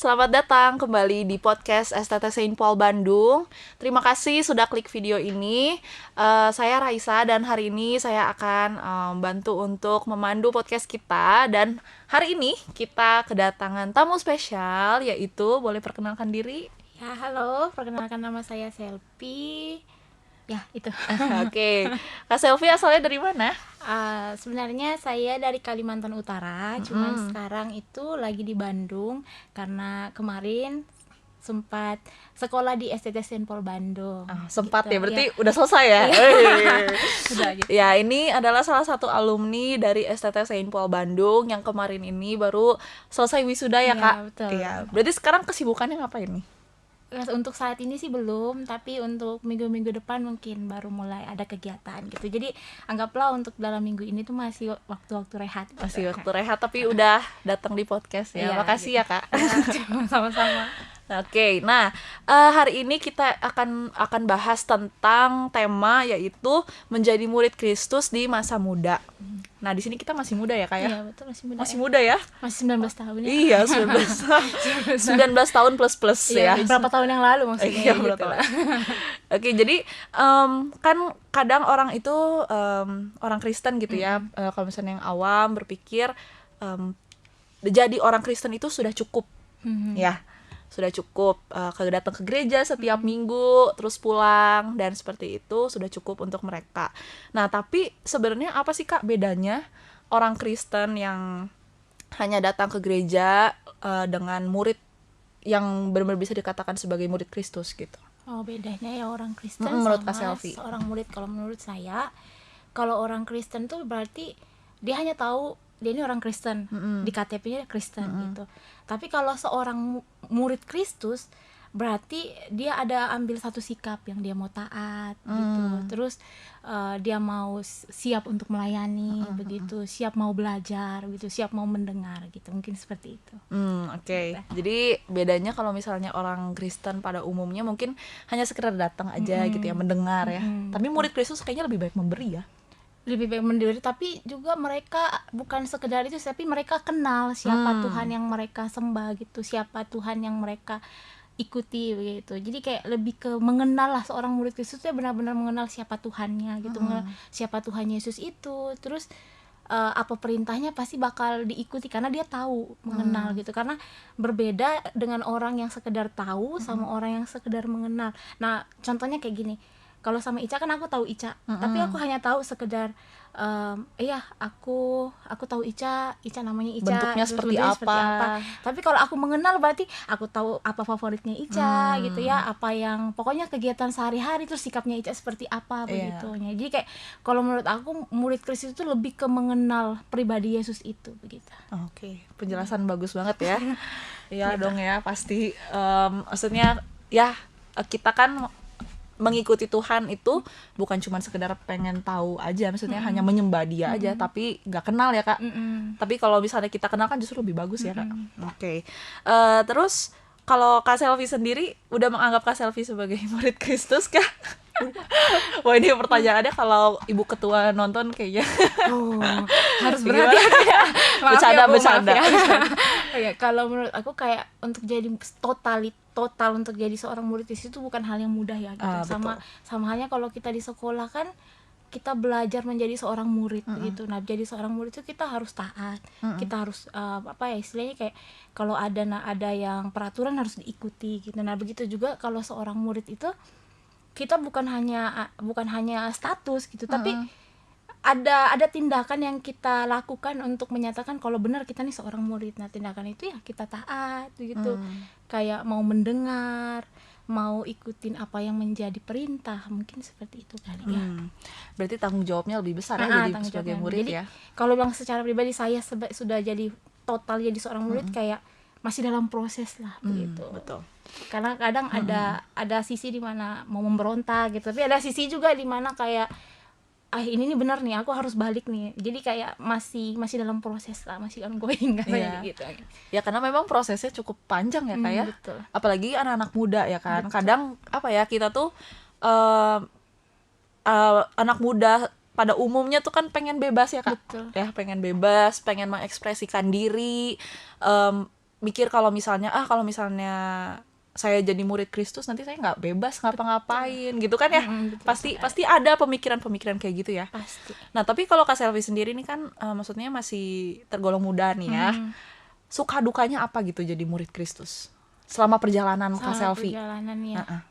selamat datang kembali di podcast STT Saint Paul Bandung. Terima kasih sudah klik video ini. Saya Raisa dan hari ini saya akan bantu untuk memandu podcast kita. Dan hari ini kita kedatangan tamu spesial, yaitu boleh perkenalkan diri? Ya, halo, perkenalkan nama saya Selvi. Ya, itu. Oke. Kak Selvi asalnya dari mana? Sebenarnya saya dari Kalimantan Utara, cuman sekarang itu lagi di Bandung karena kemarin sempat sekolah di STT Saint Paul Bandung. Sempat gitu. ya, berarti udah selesai ya? Udah gitu. Ya, ini adalah salah satu alumni dari STT Saint Paul Bandung yang kemarin ini baru selesai wisuda ya, Iya, Kak? betul. Iya. Berarti sekarang kesibukannya ngapain nih? Untuk saat ini sih belum, tapi untuk minggu-minggu depan mungkin baru mulai ada kegiatan gitu. Jadi anggaplah untuk dalam minggu ini tuh masih waktu-waktu rehat. Gitu. Masih waktu rehat tapi udah datang di podcast ya. Iya, Makasih gitu. ya, Kak. Sama-sama. Oke, nah hari ini kita akan bahas tentang tema yaitu menjadi murid Kristus di masa muda. Nah, di sini kita masih muda ya, Kak ya? Iya, betul, masih muda. Masih muda ya? Masih 19 tahun ya. Iya, 19 tahun plus ya. Berapa tahun yang lalu maksudnya. Iya, gitu betul. lah. Oke, jadi kan kadang orang itu orang Kristen gitu ya, kalau misalnya yang awam berpikir jadi orang Kristen itu sudah cukup, ya sudah cukup datang ke gereja setiap minggu terus pulang dan seperti itu sudah cukup untuk mereka. Nah, tapi sebenarnya apa sih, Kak, bedanya orang Kristen yang hanya datang ke gereja dengan murid yang benar-benar bisa dikatakan sebagai murid Kristus gitu? Oh, bedanya ya orang Kristen menurut Kak sama Selvi. seorang murid. Kalau menurut saya, kalau orang Kristen tuh berarti dia hanya tahu dia ini orang Kristen, di KTP-nya Kristen gitu. Tapi kalau seorang murid Kristus berarti dia ada ambil satu sikap yang dia mau taat gitu. Terus dia mau siap untuk melayani begitu, siap mau belajar gitu, siap mau mendengar gitu. Mungkin seperti itu. Oke. Jadi bedanya kalau misalnya orang Kristen pada umumnya mungkin hanya sekedar datang aja gitu ya, mendengar ya. Tapi murid Kristus kayaknya lebih baik memberi ya. Lebih baik mendiri, tapi juga mereka bukan sekedar itu, tapi mereka kenal siapa Tuhan yang mereka sembah gitu, siapa Tuhan yang mereka ikuti begitu. Jadi kayak lebih ke mengenal lah, seorang murid Kristus ya benar-benar mengenal siapa Tuhannya gitu, mengenal siapa Tuhan Yesus itu. Terus apa perintahnya pasti bakal diikuti karena dia tahu, mengenal gitu. Karena berbeda dengan orang yang sekedar tahu sama orang yang sekedar mengenal. Nah, contohnya kayak gini. Kalau sama Ica kan aku tahu Ica, tapi aku hanya tahu sekedar aku tahu Ica namanya Ica, Bentuknya seperti apa. Tapi kalau aku mengenal berarti aku tahu apa favoritnya Ica gitu ya, apa yang pokoknya kegiatan sehari-hari, terus sikapnya Ica seperti apa begitunya. Jadi kayak kalau menurut aku murid Kristus itu lebih ke mengenal pribadi Yesus itu begitu. Oke, penjelasan bagus banget ya. Iya dong ya, pasti maksudnya ya kita kan mengikuti Tuhan itu bukan cuma sekedar pengen tahu aja, maksudnya hanya menyembah Dia aja, tapi nggak kenal ya, Kak. Tapi kalau misalnya kita kenal kan justru lebih bagus ya, Kak. Oke. Terus kalau Kak Selvi sendiri udah menganggap Kak Selvi sebagai murid Kristus, Kak? Wah, ini pertanyaannya kalau Ibu Ketua nonton kayaknya Harus berhati-hati ya. Bercanda. Ya, kalau menurut aku kayak untuk jadi total untuk jadi seorang murid itu bukan hal yang mudah ya gitu. Sama halnya kalau kita di sekolah kan kita belajar menjadi seorang murid gitu. Nah, jadi seorang murid itu kita harus taat. Kita harus istilahnya kayak kalau ada yang peraturan harus diikuti gitu. Nah, begitu juga kalau seorang murid itu kita bukan hanya status gitu, tapi ada tindakan yang kita lakukan untuk menyatakan kalau benar kita nih seorang murid. Nah, tindakan itu ya kita taat gitu. Kayak mau mendengar, mau ikutin apa yang menjadi perintah, mungkin seperti itu kali ya. Berarti tanggung jawabnya lebih besar ya jadi sebagai murid. Jadi, ya. Kalau bilang secara pribadi saya sudah jadi total jadi seorang murid kayak masih dalam proses lah begitu. Betul. Karena kadang ada sisi di mana mau memberontak gitu, tapi ada sisi juga di mana kayak ini nih benar nih, aku harus balik nih. Jadi kayak masih dalam proses lah, masih ongoing katanya gitu. Ya karena memang prosesnya cukup panjang ya, Kak ya. Betul. Apalagi anak-anak muda ya kan. Betul. Kadang kita tuh anak muda pada umumnya tuh kan pengen bebas ya, Kak. Betul. Ya pengen bebas, pengen mengekspresikan diri. mikir kalau misalnya saya jadi murid Kristus nanti saya nggak bebas ngapa-ngapain gitu kan ya. Pasti ada pemikiran-pemikiran kayak gitu ya. Pasti. Nah tapi kalau Kak Selvi sendiri nih kan maksudnya masih tergolong muda nih ya, suka dukanya apa gitu jadi murid Kristus selama perjalanan Kak Selvi? Perjalanannya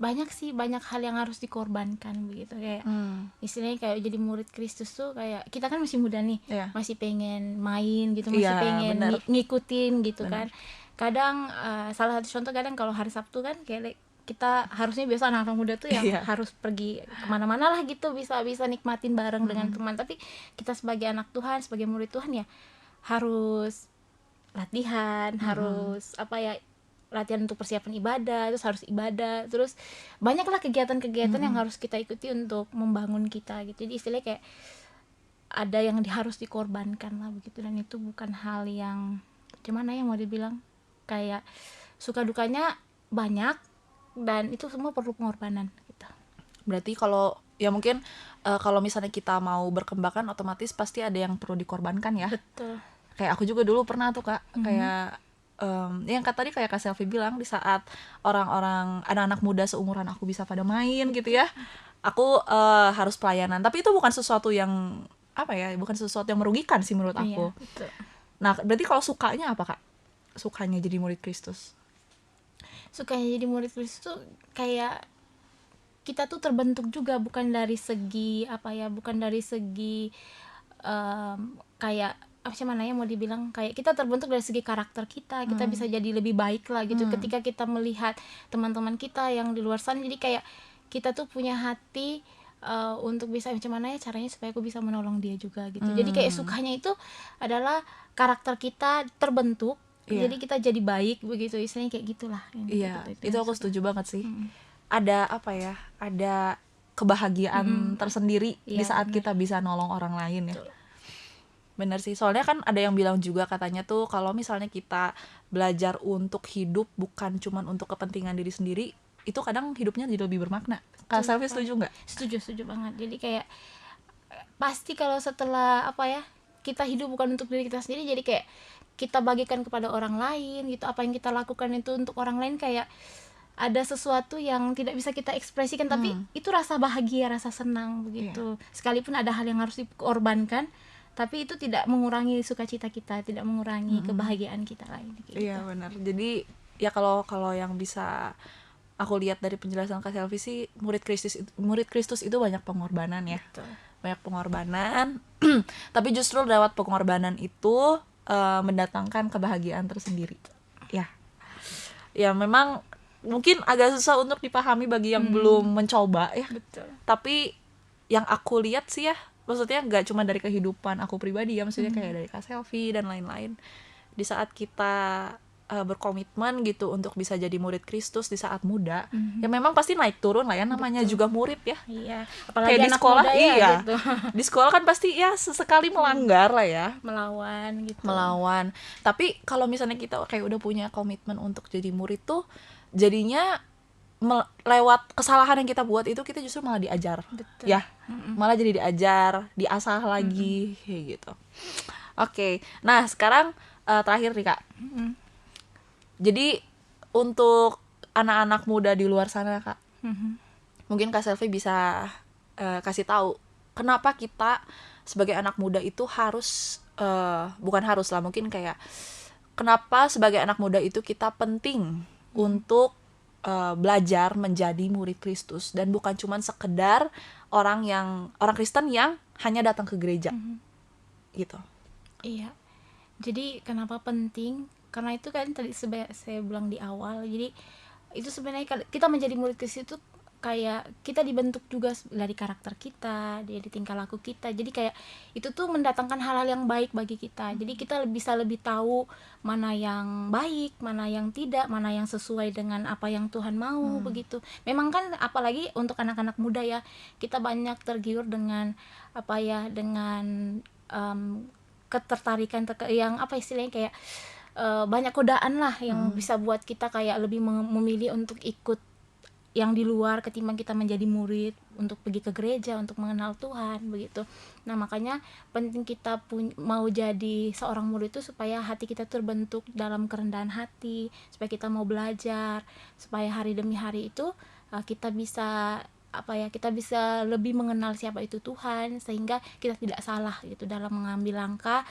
banyak hal yang harus dikorbankan begitu, kayak istilahnya kayak jadi murid Kristus tuh kayak kita kan masih muda nih, masih pengen main gitu, masih pengen ngikutin gitu kan. Kadang salah satu contoh, kadang kalau hari Sabtu kan kayak kita harusnya biasa anak-anak muda tuh yang harus pergi kemana-mana lah gitu, bisa nikmatin bareng dengan teman, tapi kita sebagai anak Tuhan, sebagai murid Tuhan ya harus latihan, harus latihan untuk persiapan ibadah, terus harus ibadah, terus banyaklah kegiatan-kegiatan yang harus kita ikuti untuk membangun kita gitu. Jadi istilahnya kayak ada yang harus dikorbankan lah begitu, dan itu bukan hal yang gimana ya mau dibilang, kayak suka dukanya banyak dan itu semua perlu pengorbanan gitu. Berarti kalau ya mungkin kalau misalnya kita mau berkembang kan otomatis pasti ada yang perlu dikorbankan ya. Betul. Kayak aku juga dulu pernah tuh Kak, kayak yang tadi kayak Kak Selvi bilang, di saat orang-orang anak-anak muda seumuran aku bisa pada main gitu ya, aku harus pelayanan, tapi itu bukan sesuatu yang bukan sesuatu yang merugikan sih menurut aku. Iya, betul. Nah berarti kalau sukanya apa Kak? Sukanya jadi murid Kristus? Sukanya jadi murid Kristus tuh kayak kita tuh terbentuk juga bukan dari segi kayak mana ya mau dibilang, kayak kita terbentuk dari segi karakter kita bisa jadi lebih baik lah gitu ketika kita melihat teman-teman kita yang di luar sana. Jadi kayak kita tuh punya hati untuk bisa macam mana ya caranya supaya aku bisa menolong dia juga gitu. Jadi kayak sukanya itu adalah karakter kita terbentuk, jadi kita jadi baik begitu, istilahnya kayak gitulah. Iya, itu aku setuju banget sih. Ada ada kebahagiaan tersendiri di saat kita bisa nolong orang lain ya. Bener sih, soalnya kan ada yang bilang juga katanya tuh kalau misalnya kita belajar untuk hidup bukan cuman untuk kepentingan diri sendiri, itu kadang hidupnya jadi lebih bermakna. Kak Selvi setuju nggak? Setuju banget. Jadi kayak pasti kalau setelah kita hidup bukan untuk diri kita sendiri, jadi kayak kita bagikan kepada orang lain gitu, apa yang kita lakukan itu untuk orang lain, kayak ada sesuatu yang tidak bisa kita ekspresikan, tapi itu rasa bahagia, rasa senang begitu. Sekalipun ada hal yang harus dikorbankan, tapi itu tidak mengurangi sukacita kita, tidak mengurangi kebahagiaan kita lain gitu. Iya benar. Jadi ya kalau yang bisa aku lihat dari penjelasan Kak Selvi sih, murid Kristus itu banyak pengorbanan ya. Betul. Banyak pengorbanan. Tapi justru lewat pengorbanan itu mendatangkan kebahagiaan tersendiri. Ya memang mungkin agak susah untuk dipahami bagi yang belum mencoba ya. Betul. Tapi yang aku lihat sih ya, maksudnya nggak cuma dari kehidupan aku pribadi ya, maksudnya kayak dari Kak Selvi dan lain-lain, di saat kita berkomitmen gitu untuk bisa jadi murid Kristus di saat muda, ya memang pasti naik turun lah ya, namanya juga murid ya. Iya, apalagi kayak di sekolah muda ya, gitu. Di sekolah kan pasti ya sesekali melanggar lah ya, melawan. Tapi kalau misalnya kita kayak udah punya komitmen untuk jadi murid tuh, jadinya lewat kesalahan yang kita buat itu kita justru malah diajar. Betul. Ya malah jadi diajar, diasah lagi kayak gitu. Oke. Nah sekarang terakhir nih Kak, jadi untuk anak-anak muda di luar sana Kak, mungkin Kak Selvi bisa kasih tahu kenapa kita sebagai anak muda itu harus, bukan harus lah, mungkin kayak kenapa sebagai anak muda itu kita penting untuk belajar menjadi murid Kristus, dan bukan cuma sekedar orang Kristen yang hanya datang ke gereja gitu. Iya. Jadi kenapa penting? Karena itu kan tadi saya bilang di awal. Jadi itu sebenarnya kita menjadi murid Kristus itu kayak kita dibentuk juga dari karakter kita, dari tingkah laku kita. Jadi kayak itu tuh mendatangkan hal-hal yang baik bagi kita. Jadi kita bisa lebih tahu mana yang baik, mana yang tidak, mana yang sesuai dengan apa yang Tuhan mau begitu. Memang kan apalagi untuk anak-anak muda ya, kita banyak tergiur dengan dengan ketertarikan yang istilahnya kayak banyak godaan lah yang bisa buat kita kayak lebih memilih untuk ikut yang di luar ketimbang kita menjadi murid untuk pergi ke gereja, untuk mengenal Tuhan begitu. Nah makanya penting kita mau jadi seorang murid itu supaya hati kita terbentuk dalam kerendahan hati, supaya kita mau belajar, supaya hari demi hari itu kita bisa kita bisa lebih mengenal siapa itu Tuhan, sehingga kita tidak salah gitu dalam mengambil langkah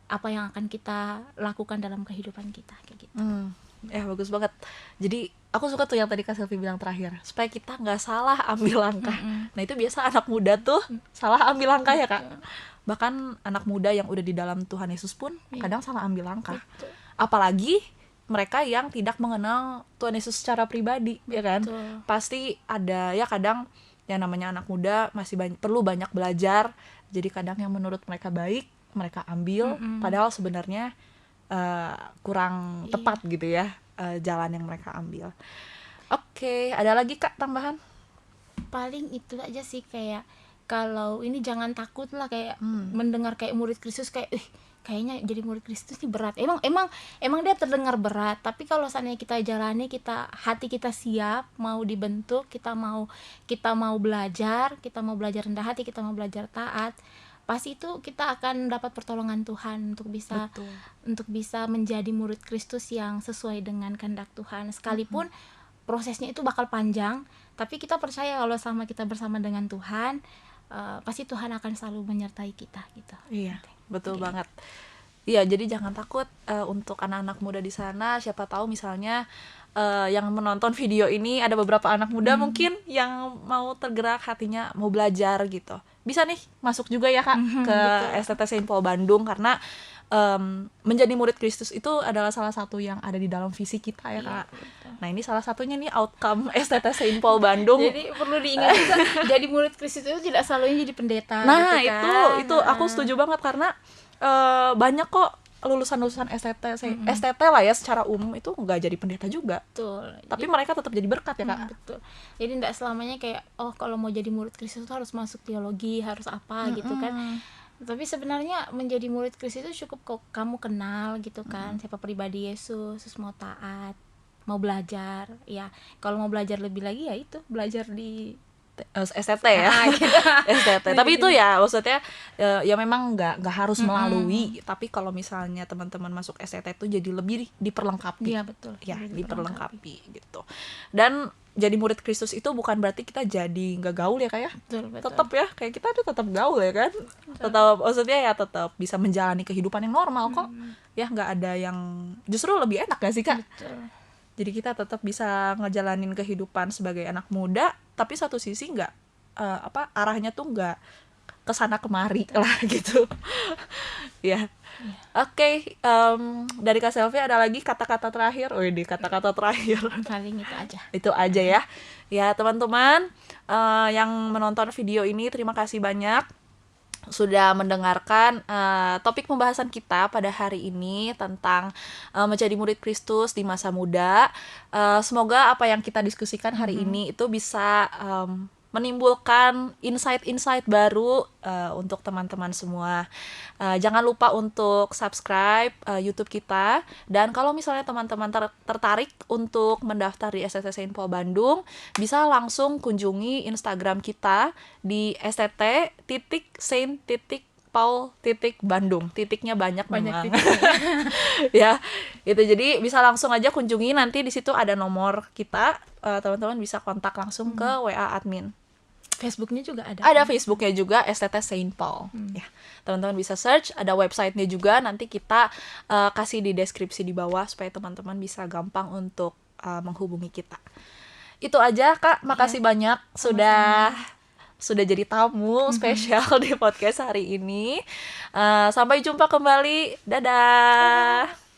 apa yang akan kita lakukan dalam kehidupan kita kayak gitu. Ya bagus banget. Jadi aku suka tuh yang tadi Kak Selvi bilang terakhir, supaya kita nggak salah ambil langkah. Nah itu biasa anak muda tuh salah ambil langkah ya Kak. Bahkan anak muda yang udah di dalam Tuhan Yesus pun kadang salah ambil langkah. Apalagi mereka yang tidak mengenal Tuhan Yesus secara pribadi. Ya kan. Pasti ada ya kadang yang namanya anak muda masih perlu banyak belajar. Jadi kadang yang menurut mereka baik mereka ambil, padahal sebenarnya kurang tepat gitu ya jalan yang mereka ambil. Oke, ada lagi Kak tambahan? Paling itu aja sih, kayak kalau ini jangan takut lah kayak mendengar kayak murid Kristus kayak kayaknya jadi murid Kristus ini berat. Emang dia terdengar berat, tapi kalau seandainya kita jalani, hati kita siap mau dibentuk, kita mau belajar rendah hati, kita mau belajar taat, pasti itu kita akan dapat pertolongan Tuhan untuk bisa menjadi murid Kristus yang sesuai dengan kehendak Tuhan. Sekalipun prosesnya itu bakal panjang, tapi kita percaya kalau sama kita bersama dengan Tuhan, pasti Tuhan akan selalu menyertai kita gitu. Iya, betul banget. Iya, jadi jangan takut untuk anak-anak muda di sana. Siapa tahu misalnya yang menonton video ini ada beberapa anak muda mungkin yang mau tergerak hatinya, mau belajar gitu. Bisa nih masuk juga ya Kak ke STT Saint Paul Bandung, karena menjadi murid Kristus itu adalah salah satu yang ada di dalam visi kita ya Kak. Nah ini salah satunya nih outcome STT Saint Paul Bandung. Jadi perlu diingat juga, jadi murid Kristus itu tidak selalu jadi pendeta. Nah gitu kan? itu aku setuju banget, karena banyak kok lulusan STT lah ya secara umum itu nggak jadi pendeta juga. Betul. Tapi mereka tetap jadi berkat ya Kak. Betul. Jadi nggak selamanya kayak kalau mau jadi murid Kristus itu harus masuk teologi, harus apa gitu kan. Tapi sebenarnya menjadi murid Kristus itu cukup kok kamu kenal gitu kan siapa pribadi Yesus, terus mau taat, mau belajar. Ya kalau mau belajar lebih lagi ya itu belajar di STT ya gitu. STT. Tapi itu ya maksudnya ya memang nggak harus melalui, tapi kalau misalnya teman-teman masuk STT itu jadi lebih diperlengkapi. Iya betul. Ya diperlengkapi gitu. Dan jadi murid Kristus itu bukan berarti kita jadi nggak gaul ya Kak ya. Betul. Tetap ya kayak kita tuh tetap gaul ya kan. Tetap maksudnya ya tetap bisa menjalani kehidupan yang normal kok. Ya nggak ada yang justru lebih enak gak sih Kak? Betul. Jadi kita tetap bisa ngejalanin kehidupan sebagai anak muda, tapi satu sisi nggak arahnya tuh nggak kesana kemari lah gitu. Ya. Oke, dari Kak Selvi ada lagi kata-kata terakhir? Kata-kata terakhir. Paling itu aja. Itu aja ya. Ya teman-teman yang menonton video ini, terima kasih banyak sudah mendengarkan topik pembahasan kita pada hari ini tentang menjadi murid Kristus di masa muda. Semoga apa yang kita diskusikan hari ini itu bisa menimbulkan insight-insight baru untuk teman-teman semua. Jangan lupa untuk subscribe YouTube kita, dan kalau misalnya teman-teman tertarik untuk mendaftar di STT Saint Paul Bandung, bisa langsung kunjungi Instagram kita di stt.saint.paul.bandung. Titiknya banyak memang. Ya, itu jadi bisa langsung aja kunjungi, nanti di situ ada nomor kita, teman-teman bisa kontak langsung ke WA admin. Facebooknya juga ada. Ada Facebooknya juga, STT Saint Paul. Ya, teman-teman bisa search, ada websitenya juga. Nanti kita kasih di deskripsi di bawah supaya teman-teman bisa gampang untuk menghubungi kita. Itu aja Kak, makasih banyak sudah jadi tamu spesial di podcast hari ini. Sampai jumpa kembali, dadah.